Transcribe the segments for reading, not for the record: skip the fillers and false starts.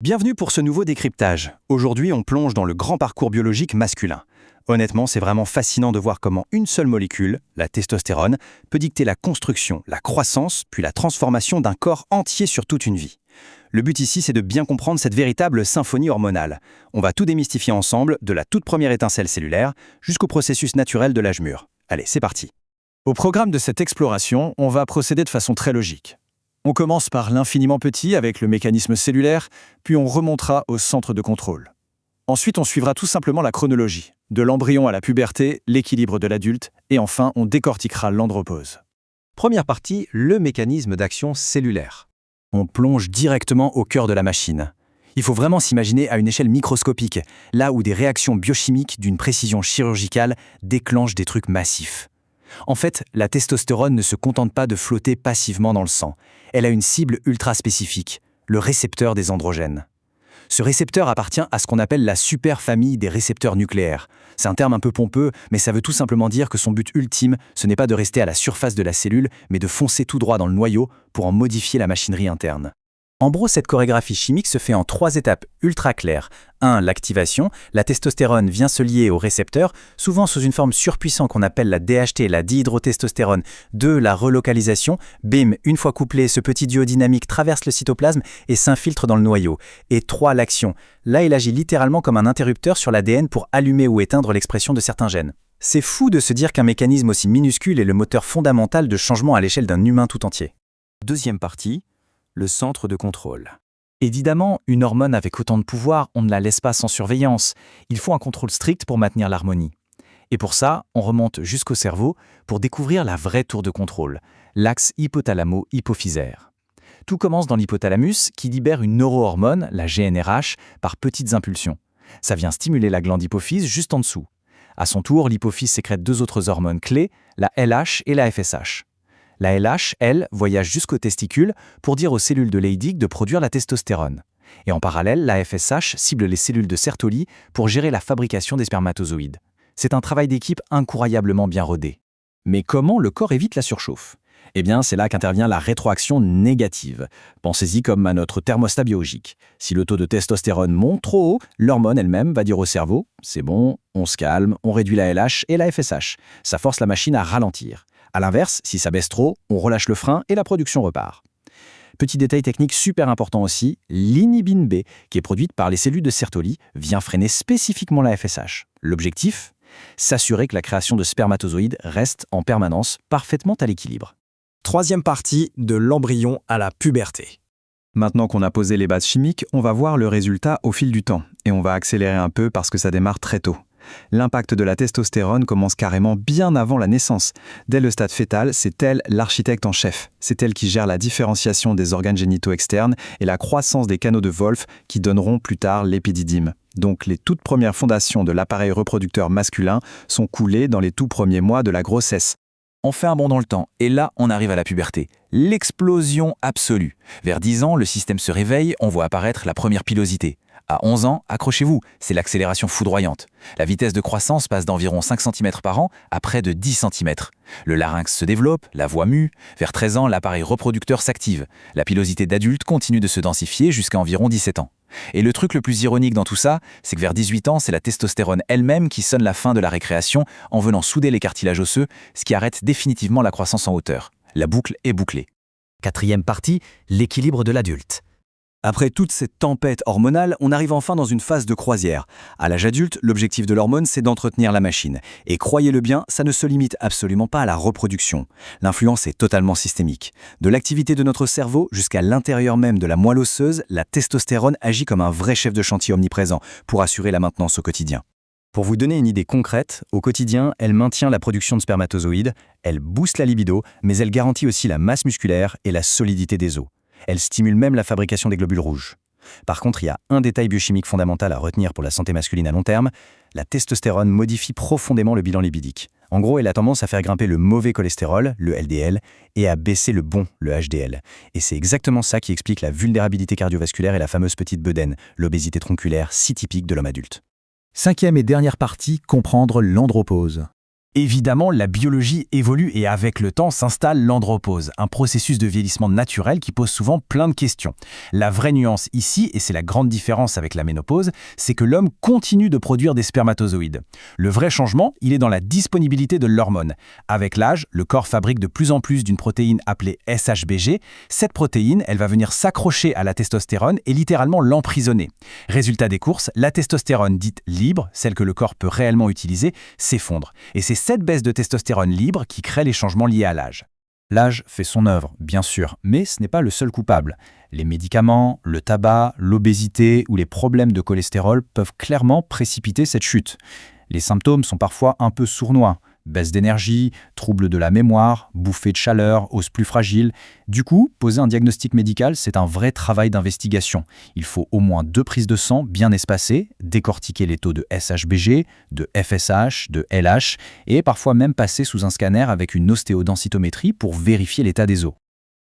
Bienvenue pour ce nouveau décryptage. Aujourd'hui, on plonge dans le grand parcours biologique masculin. Honnêtement, c'est vraiment fascinant de voir comment une seule molécule, la testostérone, peut dicter la construction, la croissance, puis la transformation d'un corps entier sur toute une vie. Le but ici, c'est de bien comprendre cette véritable symphonie hormonale. On va tout démystifier ensemble, de la toute première étincelle cellulaire jusqu'au processus naturel de l'âge mûr. Allez, c'est parti. Au programme de cette exploration, on va procéder de façon très logique. On commence par l'infiniment petit avec le mécanisme cellulaire, puis on remontera au centre de contrôle. Ensuite, on suivra tout simplement la chronologie, de l'embryon à la puberté, l'équilibre de l'adulte, et enfin, on décortiquera l'andropause. Première partie, le mécanisme d'action cellulaire. On plonge directement au cœur de la machine. Il faut vraiment s'imaginer à une échelle microscopique, là où des réactions biochimiques d'une précision chirurgicale déclenchent des trucs massifs. En fait, la testostérone ne se contente pas de flotter passivement dans le sang. Elle a une cible ultra spécifique, le récepteur des androgènes. Ce récepteur appartient à ce qu'on appelle la superfamille des récepteurs nucléaires. C'est un terme un peu pompeux, mais ça veut tout simplement dire que son but ultime, ce n'est pas de rester à la surface de la cellule, mais de foncer tout droit dans le noyau pour en modifier la machinerie interne. En gros, cette chorégraphie chimique se fait en 3 étapes ultra claires. 1. L'activation. La testostérone vient se lier au récepteur, souvent sous une forme surpuissante qu'on appelle la DHT, la dihydrotestostérone. 2. La relocalisation. Bim, une fois couplé, ce petit duo dynamique traverse le cytoplasme et s'infiltre dans le noyau. Et 3. L'action. Là, il agit littéralement comme un interrupteur sur l'ADN pour allumer ou éteindre l'expression de certains gènes. C'est fou de se dire qu'un mécanisme aussi minuscule est le moteur fondamental de changement à l'échelle d'un humain tout entier. Deuxième partie. Le centre de contrôle. Évidemment, une hormone avec autant de pouvoir, on ne la laisse pas sans surveillance. Il faut un contrôle strict pour maintenir l'harmonie. Et pour ça, on remonte jusqu'au cerveau pour découvrir la vraie tour de contrôle, l'axe hypothalamo-hypophysaire. Tout commence dans l'hypothalamus qui libère une neurohormone, la GnRH, par petites impulsions. Ça vient stimuler la glande hypophyse juste en dessous. À son tour, l'hypophyse sécrète 2 autres hormones clés, la LH et la FSH. La LH, elle, voyage jusqu'aux testicules pour dire aux cellules de Leydig de produire la testostérone. Et en parallèle, la FSH cible les cellules de Sertoli pour gérer la fabrication des spermatozoïdes. C'est un travail d'équipe incroyablement bien rodé. Mais comment le corps évite la surchauffe ? Eh bien, c'est là qu'intervient la rétroaction négative. Pensez-y comme à notre thermostat biologique. Si le taux de testostérone monte trop haut, l'hormone elle-même va dire au cerveau « c'est bon, on se calme, on réduit la LH et la FSH ». Ça force la machine à ralentir. A l'inverse, si ça baisse trop, on relâche le frein et la production repart. Petit détail technique super important aussi, l'inhibine B, qui est produite par les cellules de Sertoli, vient freiner spécifiquement la FSH. L'objectif ? S'assurer que la création de spermatozoïdes reste en permanence parfaitement à l'équilibre. Troisième partie, de l'embryon à la puberté. Maintenant qu'on a posé les bases chimiques, on va voir le résultat au fil du temps. Et on va accélérer un peu parce que ça démarre très tôt. L'impact de la testostérone commence carrément bien avant la naissance. Dès le stade fœtal, c'est elle l'architecte en chef. C'est elle qui gère la différenciation des organes génitaux externes et la croissance des canaux de Wolff qui donneront plus tard l'épididyme. Donc les toutes premières fondations de l'appareil reproducteur masculin sont coulées dans les tout premiers mois de la grossesse. On fait un bond dans le temps, et là, on arrive à la puberté. L'explosion absolue. Vers 10 ans, le système se réveille, on voit apparaître la première pilosité. À 11 ans, accrochez-vous, c'est l'accélération foudroyante. La vitesse de croissance passe d'environ 5 cm par an à près de 10 cm. Le larynx se développe, la voix mue. Vers 13 ans, l'appareil reproducteur s'active. La pilosité d'adulte continue de se densifier jusqu'à environ 17 ans. Et le truc le plus ironique dans tout ça, c'est que vers 18 ans, c'est la testostérone elle-même qui sonne la fin de la récréation en venant souder les cartilages osseux, ce qui arrête définitivement la croissance en hauteur. La boucle est bouclée. Quatrième partie, l'équilibre de l'adulte. Après toute cette tempête hormonale, on arrive enfin dans une phase de croisière. À l'âge adulte, l'objectif de l'hormone, c'est d'entretenir la machine. Et croyez-le bien, ça ne se limite absolument pas à la reproduction. L'influence est totalement systémique. De l'activité de notre cerveau jusqu'à l'intérieur même de la moelle osseuse, la testostérone agit comme un vrai chef de chantier omniprésent pour assurer la maintenance au quotidien. Pour vous donner une idée concrète, au quotidien, elle maintient la production de spermatozoïdes, elle booste la libido, mais elle garantit aussi la masse musculaire et la solidité des os. Elle stimule même la fabrication des globules rouges. Par contre, il y a un détail biochimique fondamental à retenir pour la santé masculine à long terme. La testostérone modifie profondément le bilan lipidique. En gros, elle a tendance à faire grimper le mauvais cholestérol, le LDL, et à baisser le bon, le HDL. Et c'est exactement ça qui explique la vulnérabilité cardiovasculaire et la fameuse petite bedaine, l'obésité tronculaire si typique de l'homme adulte. Cinquième et dernière partie, comprendre l'andropause. Évidemment, la biologie évolue et avec le temps s'installe l'andropause, un processus de vieillissement naturel qui pose souvent plein de questions. La vraie nuance ici, et c'est la grande différence avec la ménopause, c'est que l'homme continue de produire des spermatozoïdes. Le vrai changement, il est dans la disponibilité de l'hormone. Avec l'âge, le corps fabrique de plus en plus d'une protéine appelée SHBG. Cette protéine, elle va venir s'accrocher à la testostérone et littéralement l'emprisonner. Résultat des courses, la testostérone dite libre, celle que le corps peut réellement utiliser, s'effondre. Et c'est cette baisse de testostérone libre qui crée les changements liés à l'âge. L'âge fait son œuvre, bien sûr, mais ce n'est pas le seul coupable. Les médicaments, le tabac, l'obésité ou les problèmes de cholestérol peuvent clairement précipiter cette chute. Les symptômes sont parfois un peu sournois. Baisse d'énergie, troubles de la mémoire, bouffées de chaleur, os plus fragiles. Du coup, poser un diagnostic médical, c'est un vrai travail d'investigation. Il faut au moins 2 prises de sang bien espacées, décortiquer les taux de SHBG, de FSH, de LH, et parfois même passer sous un scanner avec une ostéodensitométrie pour vérifier l'état des os.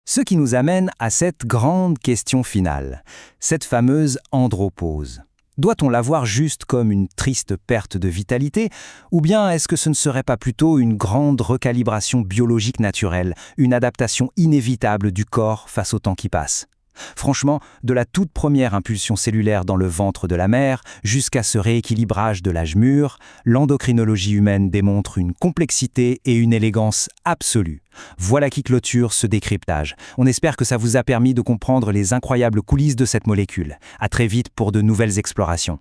Ce qui nous amène à cette grande question finale, cette fameuse andropause. Doit-on la voir juste comme une triste perte de vitalité, ou bien est-ce que ce ne serait pas plutôt une grande recalibration biologique naturelle, une adaptation inévitable du corps face au temps qui passe ? Franchement, de la toute première impulsion cellulaire dans le ventre de la mère jusqu'à ce rééquilibrage de l'âge mûr, l'endocrinologie humaine démontre une complexité et une élégance absolue. Voilà qui clôture ce décryptage. On espère que ça vous a permis de comprendre les incroyables coulisses de cette molécule. À très vite pour de nouvelles explorations.